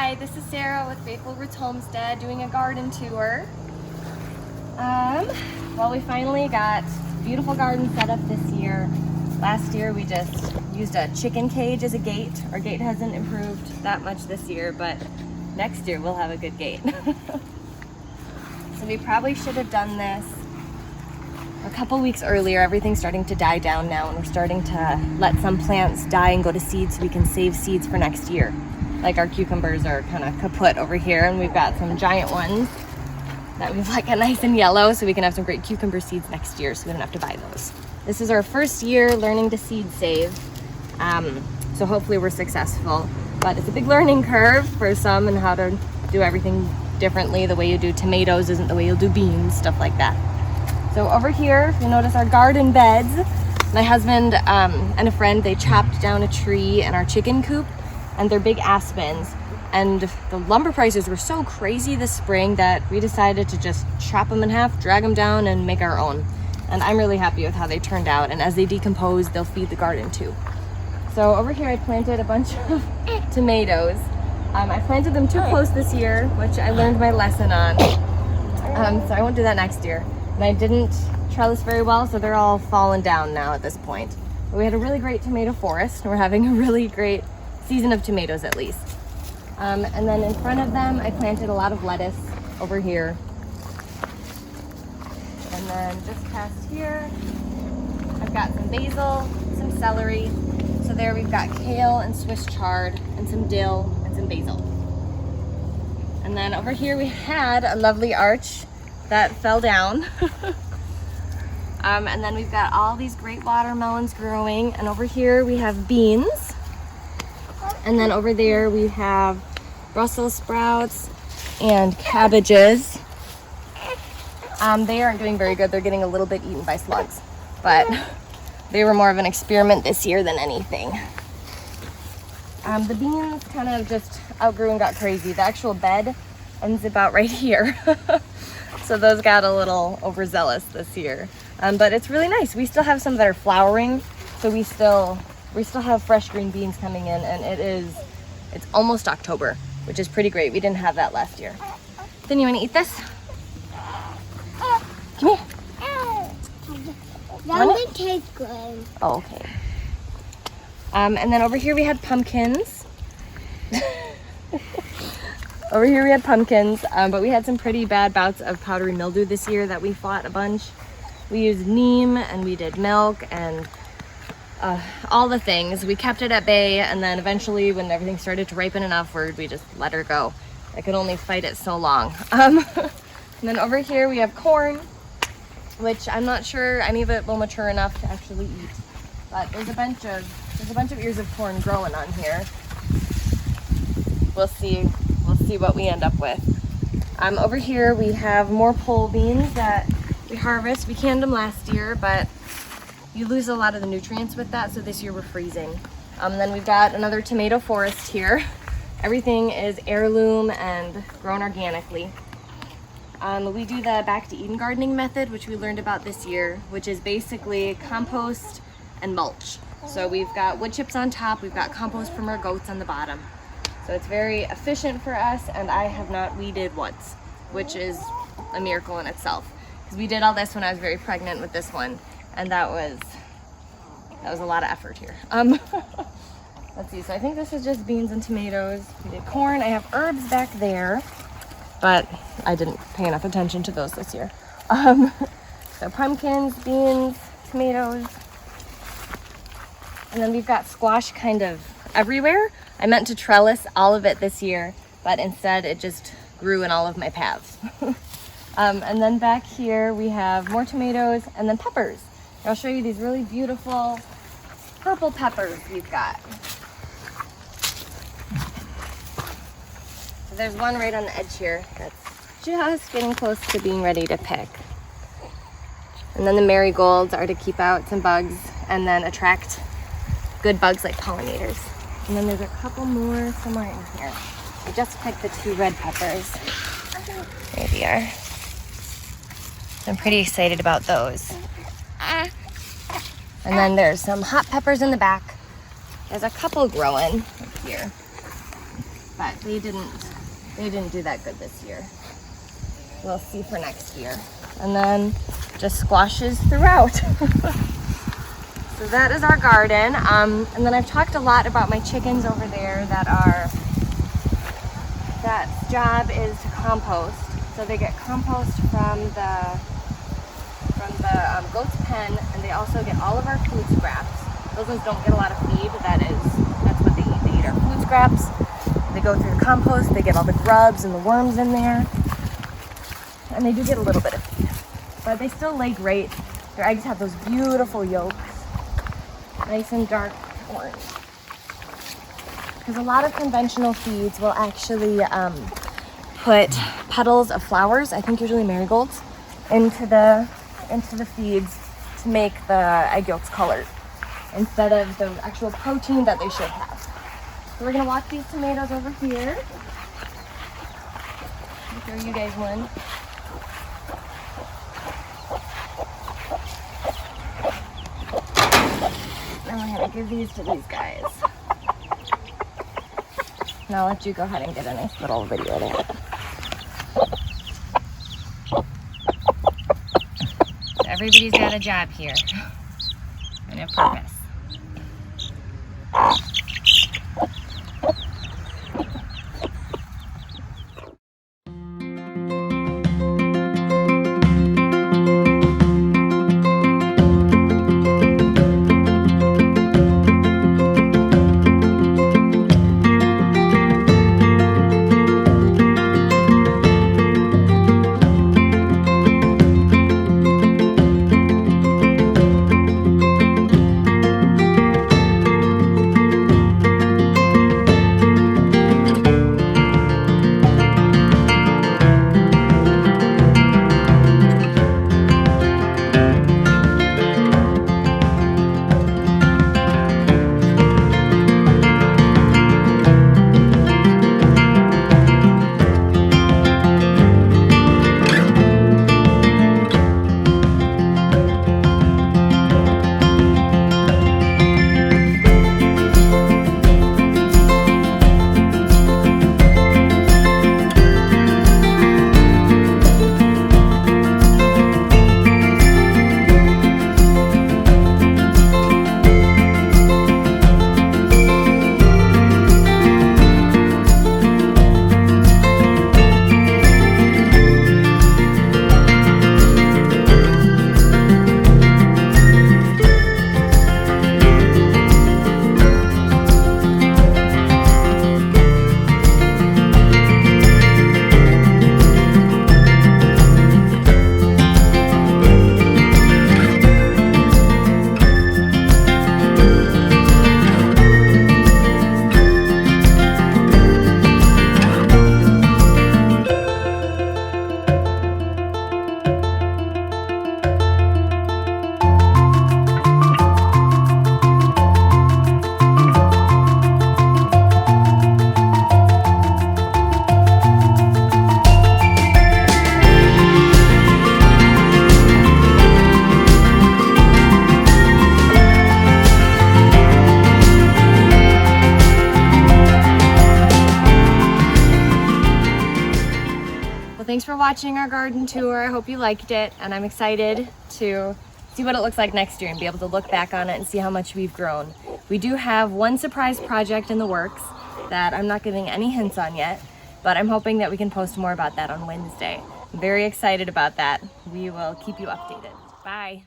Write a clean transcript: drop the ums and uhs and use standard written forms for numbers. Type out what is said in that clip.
Hi, this is Sarah with Faithful Roots Homestead doing a garden tour. Well, we finally got a beautiful garden set up this year. Last year we just used a chicken cage as a gate. Our gate hasn't improved that much this year, but next year we'll have a good gate. So we probably should have done this a couple weeks earlier. Everything's starting to die down now, and we're starting to let some plants die and go to seed so we can save seeds for next year. Like our cucumbers are kind of kaput over here, and we've got some giant ones that we've like nice and yellow, so we can have some great cucumber seeds next year so we don't have to buy those. This is our first year learning to seed save, so hopefully we're successful. But it's a big learning curve for some, and how to do everything differently. The way you do tomatoes isn't the way you'll do beans, stuff like that. So over here, you'll notice our garden beds. My husband and a friend, they chopped down a tree in our chicken coop, and they're big aspens. And the lumber prices were so crazy this spring that we decided to just chop them in half, drag them down, and make our own. And I'm really happy with how they turned out. And as they decompose, they'll feed the garden too. So over here, I planted a bunch of tomatoes. I planted them too close this year, which I learned my lesson on. So I won't do that next year. And I didn't trellis very well, so they're all fallen down now at this point. But we had a really great tomato forest, and we're having a really great season of tomatoes at least. And then in front of them, I planted a lot of lettuce over here. And then just past here, I've got some basil, some celery. So there we've got kale and Swiss chard and some dill and some basil. And then over here we had a lovely arch that fell down. And then we've got all these great watermelons growing. And over here we have beans. And then over there we have Brussels sprouts and cabbages. They aren't doing very good. They're getting a little bit eaten by slugs, but they were more of an experiment this year than anything. The beans kind of just outgrew and got crazy. The actual bed ends about right here. So those got a little overzealous this year. But it's really nice. We still have some that are flowering, so we still have fresh green beans coming in, and it's almost October, which is pretty great. We didn't have that last year. Then you want to eat this? Come here. That would taste good. Oh, okay. And then over here we had pumpkins. Over here we had pumpkins, but we had some pretty bad bouts of powdery mildew this year that we fought a bunch. We used neem, and we did milk, and all the things. We kept it at bay, and then eventually when everything started to ripen enough, we just let her go. I could only fight it so long. And then over here we have corn, which I'm not sure any of it will mature enough to actually eat. But there's a bunch of ears of corn growing on here. We'll see what we end up with. Over here we have more pole beans that we harvest. We canned them last year, but you lose a lot of the nutrients with that, so this year we're freezing. Then we've got another tomato forest here. Everything is heirloom and grown organically. We do the back to Eden gardening method, which we learned about this year, which is basically compost and mulch. So we've got wood chips on top, we've got compost from our goats on the bottom. So it's very efficient for us, and I have not weeded once, which is a miracle in itself. Because we did all this when I was very pregnant with this one, and that was a lot of effort here. Let's see, so I think this is just beans and tomatoes. We did corn. I have herbs back there, but I didn't pay enough attention to those this year. So pumpkins, beans, tomatoes, and then we've got squash kind of everywhere. I meant to trellis all of it this year, but instead it just grew in all of my paths. And then back here we have more tomatoes and then peppers. I'll show you these really beautiful purple peppers we've got. So there's one right on the edge here that's just getting close to being ready to pick. And then the marigolds are to keep out some bugs and then attract good bugs like pollinators. And then there's a couple more somewhere in here. I just picked the 2 red peppers. There they are. I'm pretty excited about those. And then there's some hot peppers in the back. There's a couple growing up here. but they didn't do that good this year. We'll see for next year. And then just squashes throughout. So that is our garden. And then I've talked a lot about my chickens over there that job is to compost. So they get compost from the goat's pen, and they also get all of our food scraps. Those ones don't get a lot of feed, but that's what they eat. They eat our food scraps. They go through the compost, they get all the grubs and the worms in there. And they do get a little bit of feed. But they still lay great. Their eggs have those beautiful yolks. Nice and dark orange. Because a lot of conventional feeds will actually put petals of flowers, I think usually marigolds, into the feeds to make the egg yolks colored instead of the actual protein that they should have. So we're gonna walk these tomatoes over here. I'll show you guys one. And I'm gonna give these to these guys. And I'll let you go ahead and get a nice little video there. Everybody's got a job here and a purpose. Thanks for watching our garden tour. I hope you liked it, and I'm excited to see what it looks like next year and be able to look back on it and see how much we've grown. We do have one surprise project in the works that I'm not giving any hints on yet, but I'm hoping that we can post more about that on Wednesday. I'm very excited about that. We will keep you updated. Bye.